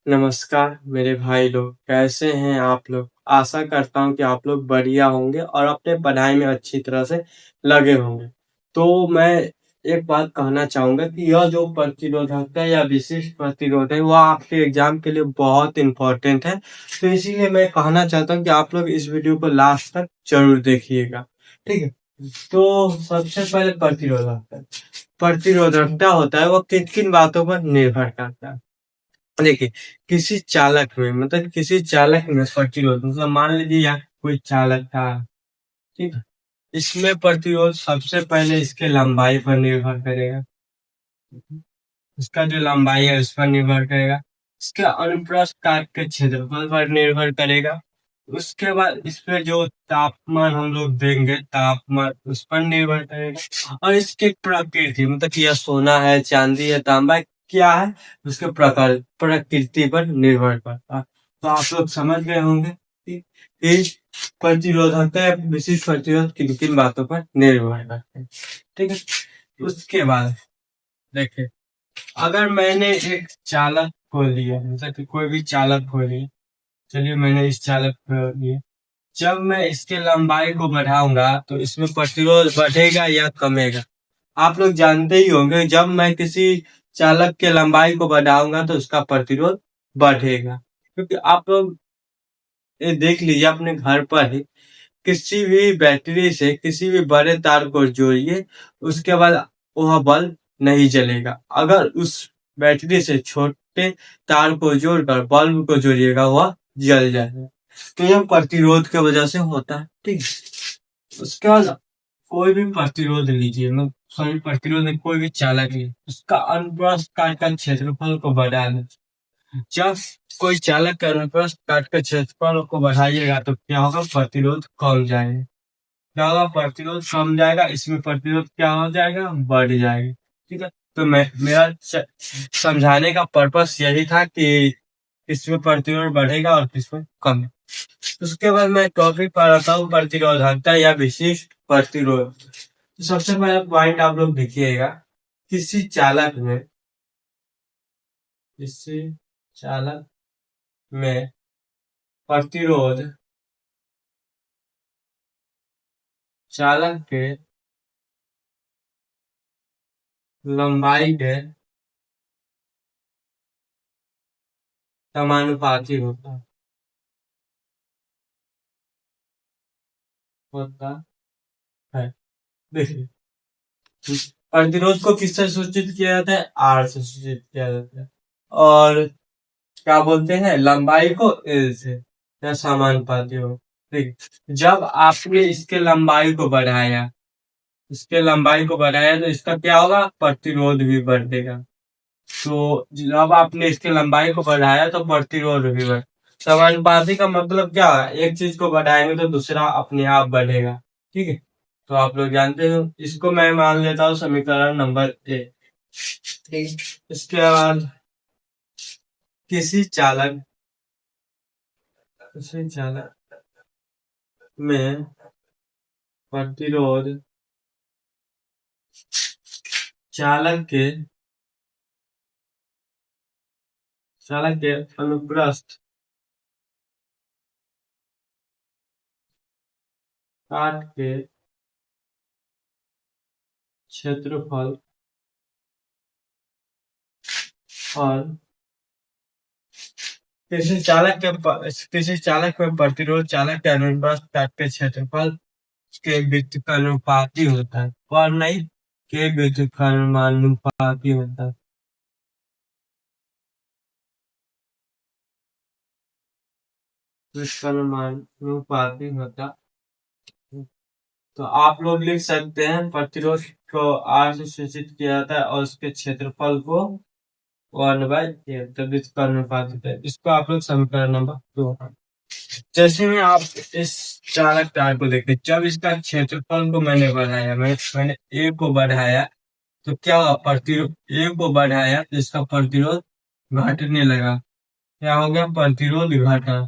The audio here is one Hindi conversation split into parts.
नमस्कार मेरे भाई लोग, कैसे हैं आप लोग? आशा करता हूँ कि आप लोग बढ़िया होंगे और अपने पढ़ाई में अच्छी तरह से लगे होंगे। तो मैं एक बात कहना चाहूँगा कि यह जो प्रतिरोधकता या विशिष्ट प्रतिरोध है, वह आपके एग्ज़ाम के लिए बहुत इम्पोर्टेंट है। तो इसीलिए मैं कहना चाहता हूँ कि आप लोग इस वीडियो को लास्ट तक ज़रूर देखिएगा, ठीक है? तो सबसे पहले प्रतिरोधकता। प्रतिरोधकता होता है, वो किन-किन बातों पर निर्भर करता है। देखिए, किसी चालक में मतलब किसी चालक में प्रतिरोध मतलब मान लीजिए यहाँ कोई चालक था, ठीक है? इसमें प्रतिरोध सबसे पहले इसके लंबाई पर निर्भर करेगा। इसका जो लंबाई है उस पर निर्भर करेगा। इसके अनुप्रस्थ काट के क्षेत्रफल पर निर्भर करेगा। उसके बाद इस पे जो तापमान हम लोग देंगे, तापमान उस पर निर्भर करेगा। और इसकी प्रकृति मतलब कि यह सोना है, चांदी है, तांबा है, क्या है, उसके प्रकार प्रकृति पर निर्भर करता है। तो आप लोग समझ गए होंगे कि इस प्रतिरोधकता या विशिष्ट प्रतिरोध किन किन बातों पर निर्भर करते हैं, ठीक है? उसके बाद देखिए, अगर मैंने एक चालक को लिया मतलब कि कोई भी चालक को लिया, चलिए मैंने इस चालक को लिया, जब मैं इसके लंबाई को बढ़ाऊंगा तो इसमें प्रतिरोध बढ़ेगा या कमेगा? आप लोग जानते ही होंगे, जब मैं किसी चालक के लंबाई को बढ़ाऊंगा तो उसका प्रतिरोध बढ़ेगा। क्योंकि आप लोग ये देख लीजिए अपने घर पर ही, किसी भी बैटरी से किसी भी बड़े तार को जोड़िए, उसके बाद वह बल्ब नहीं जलेगा। अगर उस बैटरी से छोटे तार को जोड़कर बल्ब को जोड़िएगा, वह जल जाएगा। तो यह प्रतिरोध की वजह से होता है, ठीक है? उसके बाद कोई भी प्रतिरोध लीजिए, मतलब सॉरी प्रतिरोध नहीं, कोई भी चालक लीजिए, उसका अनुप्रस्थ काट का क्षेत्रफल को बढ़ा दें। जब कोई चालक का अनुप्रस्थ काट कर क्षेत्रफल को बढ़ाइएगा तो क्या होगा? प्रतिरोध कम जाएगा। क्या होगा? प्रतिरोध कम जाएगा, इसमें प्रतिरोध क्या हो जाएगा? बढ़ जाएगा, ठीक है? तो मैं मेरा समझाने का पर्पस यही था कि किसमें प्रतिरोध बढ़ेगा और किसमें कम। उसके बाद मैं टॉपिक पर आता हूँ, प्रतिरोधकता या विशिष्ट प्रतिरोध। तो सबसे पहला पॉइंट आप लोग देखिएगा, किसी चालक में किसी चालक में प्रतिरोध चालक के लंबाई के समानुपाती होता है। देखिए, प्रतिरोध को किससे सूचित किया जाता है? आर से सूचित किया जाता है। और क्या बोलते हैं? लंबाई को एल से या समानुपाती हो। ठीक, जब आपने इसके लंबाई को बढ़ाया, तो इसका क्या होगा? प्रतिरोध भी बढ़ेगा। तो जब आपने इसके लंबाई को बढ़ाया तो प्रतिरोध भी बढ़। समानुपाती का मतलब क्या है? एक चीज को बढ़ाएंगे तो दूसरा अपने आप बढ़ेगा, ठीक है? तो आप लोग जानते हो, इसको मैं मान लेता हूँ समीकरण नंबर ए, ठीक। इसके बाद किसी चालक में प्रतिरोध चालक के अनुप्रस्थ काट के क्षेत्रफल और किसी चालक में प्रतिरोध चालक के अनुप्रस्थ काट के क्षेत्रफल के व्युत्क्रमानुपाती होता है, और नहीं के व्युत्क्रमानुपाती होता है। व्युत्क्रमानुपाती होता। तो आप लोग लिख सकते हैं, प्रतिरोध को आर से सूचित किया जाता है और उसके क्षेत्रफल को 1/a, तो व्युत्क्रमानुपाती होता है। इसको आप लोग समीकरण नंबर 2। जैसे में आप इस चालक तार को देखते, जब इसका क्षेत्रफल को मैंने बढ़ाया, मैंने ए को बढ़ाया, तो क्या हुआ? प्रतिरोध ए को बढ़ाया तो इसका प्रतिरोध घटने लगा। क्या हो गया? प्रतिरोध घटा,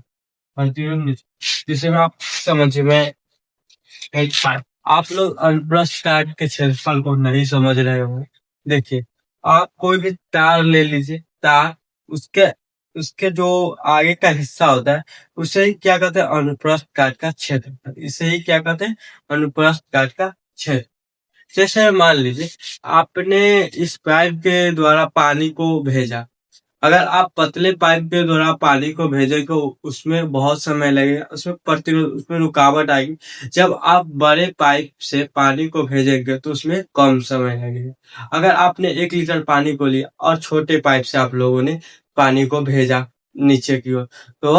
प्रतिरोध जिसे में आप समझिए। मैं आप लोग अनुप्रस्थ काट के क्षेत्रफल को नहीं समझ रहे होंगे। देखिए, आप कोई भी तार ले लीजिए, तार उसके उसके जो आगे का हिस्सा होता है उसे ही क्या कहते हैं, अनुप्रस्थ काट का क्षेत्रफल। इसे ही क्या कहते हैं, अनुप्रस्थ काट का क्षेत्र। जैसे मान लीजिए आपने इस पाइप के द्वारा पानी को भेजा, अगर आप पतले पाइप के द्वारा पानी को भेजें तो उसमें बहुत समय लगेगा, उसमें प्रतिरोध, उसमें रुकावट आएगी। जब आप बड़े पाइप से पानी को भेजेंगे तो उसमें कम समय लगेगा। अगर आपने 1 लीटर पानी को लिया और छोटे पाइप से आप लोगों ने पानी को भेजा नीचे की ओर, तो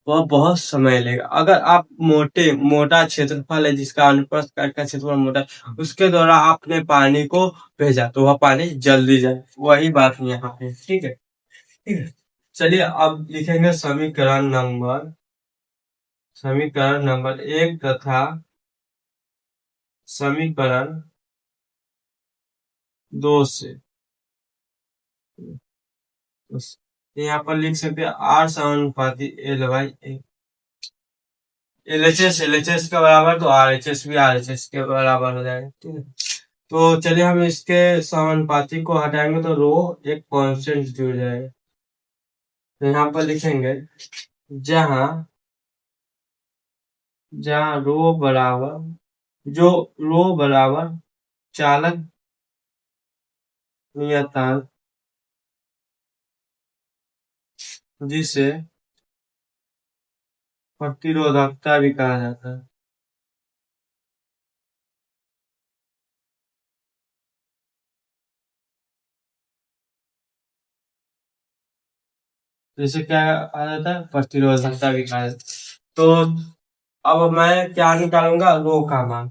वह बहुत समय लेगा। अगर आप मोटा क्षेत्रफल है जिसका अनुप्रस्थ काट का क्षेत्रफल मोटा है, उसके द्वारा आपने पानी को भेजा तो वह पानी जल्दी जाए। वही बात यहाँ पे, ठीक है। ठीक है, चलिए अब लिखेंगे समीकरण नंबर 1 तथा समीकरण 2 से। यहाँ पर लिख सकते हैं R समानुपाती L बाई A। LHS के बराबर तो RHS भी RHS के बराबर हो जाएगा, ठीक है। तो चलिए हम इसके समानुपाती को हटाएंगे तो रो एक कांस्टेंट जुड़ जाएगा। तो यहाँ पर लिखेंगे जहां जहां रो बराबर चालक नियतांक जिसे प्रतिरोधकता भी कहा जाता है। जैसे क्या आ जाता है, प्रतिरोधकता भी कहा जाता है। तो अब मैं क्या निकालूंगा, रो का मान,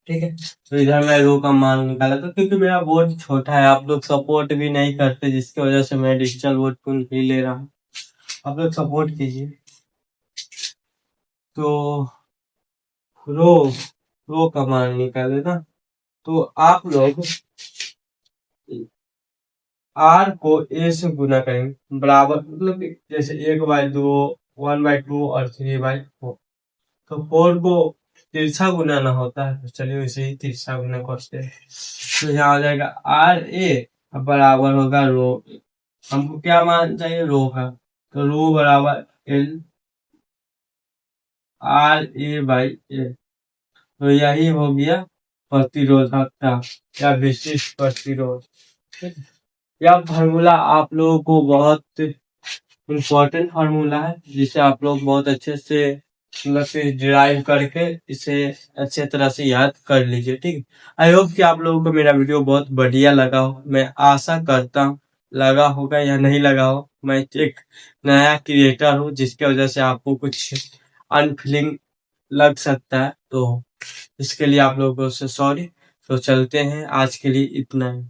ठीक है। तो इधर मैं रो का मान निकाला तो, क्योंकि मेरा बोर्ड छोटा है, आप लोग सपोर्ट भी नहीं करते, जिसकी वजह से मैं डिजिटल बोर्ड को नहीं ले रहा हूँ। आप लोग सपोर्ट कीजिए। तो रो रो का मान निकाले ना, तो आप लोग आर को ए से गुना करेंगे, बराबर मतलब कि जैसे 1/2, 1/2 और 3/4। तो 4 को तिरछा गुना होता है, तो चलिए इसे ही तिरछा गुना करते हैं। तो यहाँ हो जाएगा आर ए बराबर होगा रो। हमको क्या मान चाहिए, रो का। तो रो बराबर एल आर ए बाई ए। तो यही हो गया प्रतिरोधकता या विशिष्ट प्रतिरोध। यह फार्मूला आप लोगों को बहुत इम्पोर्टेंट फार्मूला है, जिसे आप लोग बहुत अच्छे से डिराइव करके इसे अच्छे तरह से याद कर लीजिए, ठीक है। आई होप कि आप लोगों को मेरा वीडियो बहुत बढ़िया लगा हो। मैं आशा करता हूँ लगा होगा या नहीं लगा हो। मैं एक नया क्रिएटर हूँ, जिसकी वजह से आपको कुछ अनफीलिंग लग सकता है, तो इसके लिए आप लोगों से सॉरी। तो चलते हैं, आज के लिए इतना ही।